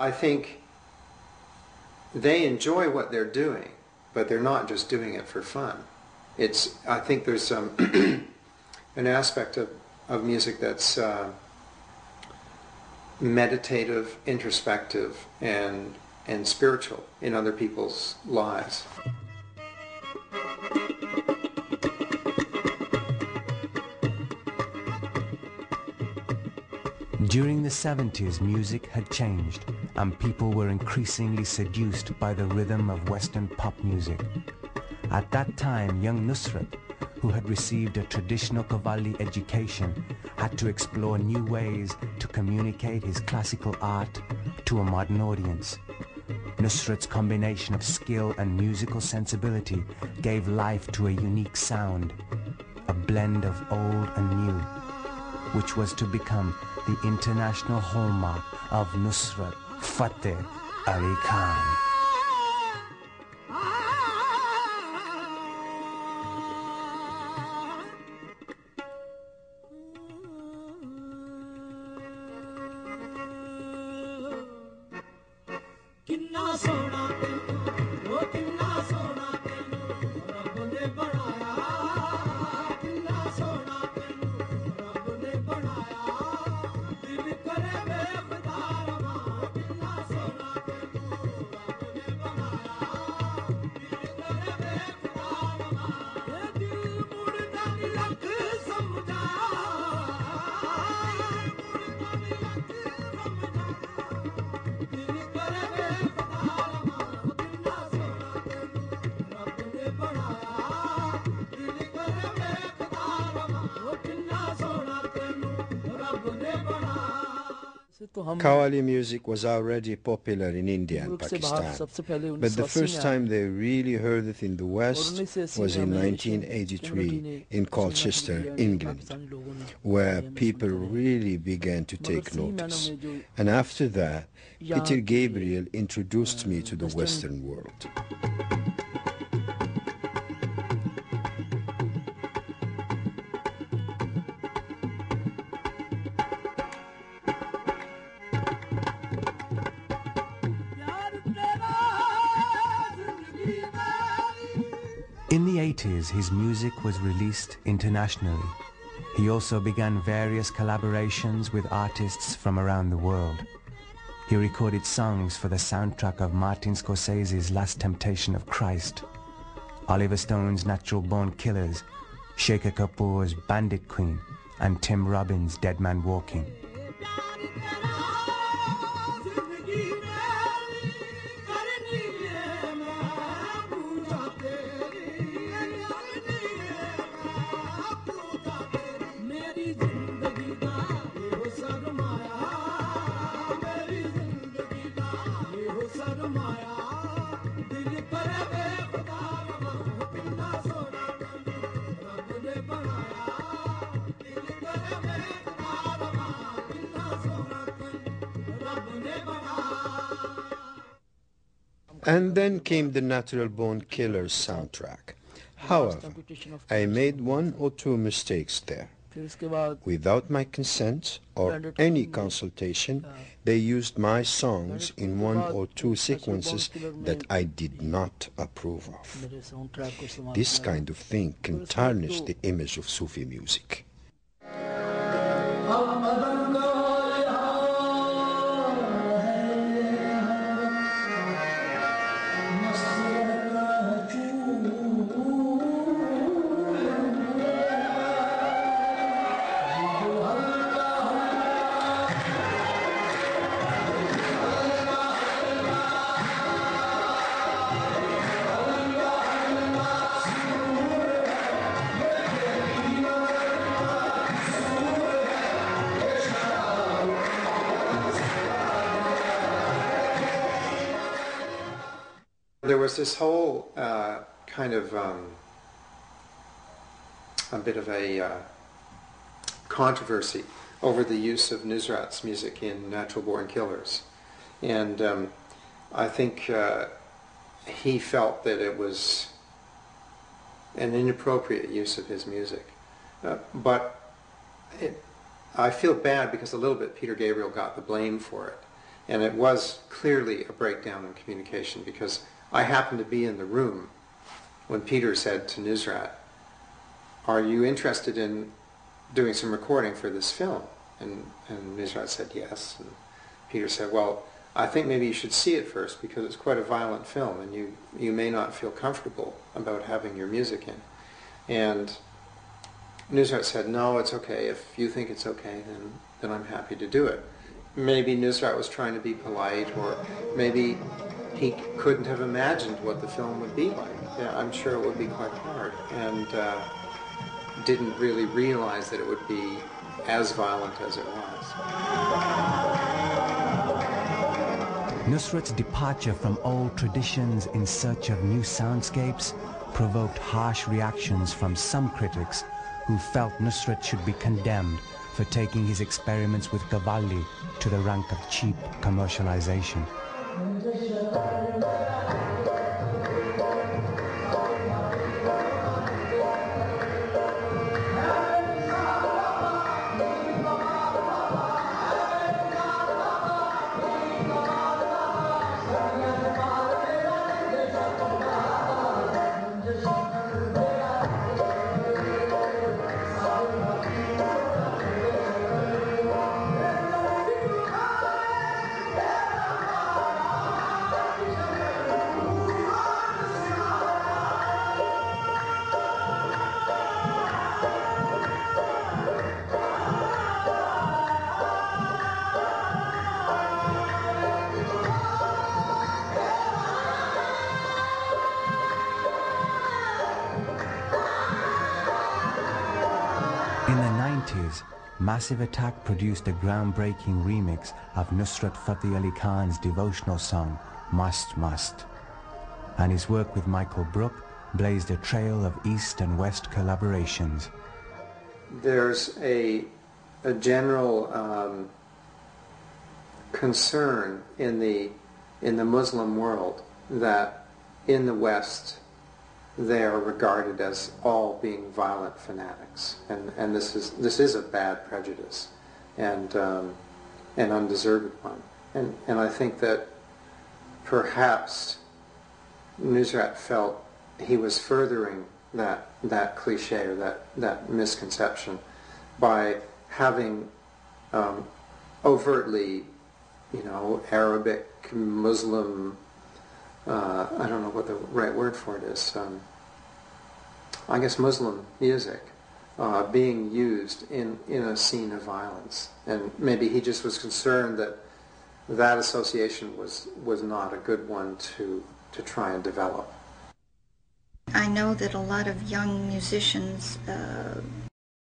I think they enjoy what they're doing, but they're not just doing it for fun. I think there's some an aspect of music that's meditative, introspective, and spiritual in other people's lives. During the 70s, music had changed, and people were increasingly seduced by the rhythm of Western pop music. At that time, young Nusrat, who had received a traditional Qawwali education, had to explore new ways to communicate his classical art to a modern audience. Nusrat's combination of skill and musical sensibility gave life to a unique sound, a blend of old and new, which was to become the international hallmark of Nusrat Fateh Ali Khan. Qawwali music was already popular in India and Pakistan, but the first time they really heard it in the West was in 1983 in Colchester, England, where people really began to take notice. And after that, Peter Gabriel introduced me to the Western world. In the 80s, his music was released internationally. He also began various collaborations with artists from around the world. He recorded songs for the soundtrack of Martin Scorsese's Last Temptation of Christ, Oliver Stone's Natural Born Killers, Shekhar Kapoor's Bandit Queen, and Tim Robbins' Dead Man Walking. And then came the Natural Born Killers soundtrack. However, I made one or two mistakes there. Without my consent or any consultation, they used my songs in one or two sequences that I did not approve of. This kind of thing can tarnish the image of Sufi music. There was this whole kind of a bit of a controversy over the use of Nusrat's music in Natural Born Killers. And I think he felt that it was an inappropriate use of his music. But I feel bad because a little bit Peter Gabriel got the blame for it. And it was clearly a breakdown in communication, because I happened to be in the room when Peter said to Nusrat, "Are you interested in doing some recording for this film?" And Nusrat said yes. And Peter said, "Well, I think maybe you should see it first, because it's quite a violent film and you may not feel comfortable about having your music in." And Nusrat said, "No, it's okay. If you think it's okay, then I'm happy to do it." Maybe Nusrat was trying to be polite, or maybe he couldn't have imagined what the film would be like. Yeah, I'm sure it would be quite hard, and didn't really realize that it would be as violent as it was. Nusrat's departure from old traditions in search of new soundscapes provoked harsh reactions from some critics who felt Nusrat should be condemned for taking his experiments with Cavalli to the rank of cheap commercialization. In the 90s, Massive Attack produced a groundbreaking remix of Nusrat Fateh Ali Khan's devotional song, Mast Mast. And his work with Michael Brook blazed a trail of East and West collaborations. There's a general concern in the Muslim world that in the West they are regarded as all being violent fanatics, and this is a bad prejudice, and an undeserved one, and I think that perhaps Nusrat felt he was furthering that cliche, or that misconception, by having overtly, Arabic, Muslim, I don't know what the right word for it is, I guess Muslim music being used in a scene of violence. And maybe he just was concerned that association was not a good one to try and develop. I know that a lot of young musicians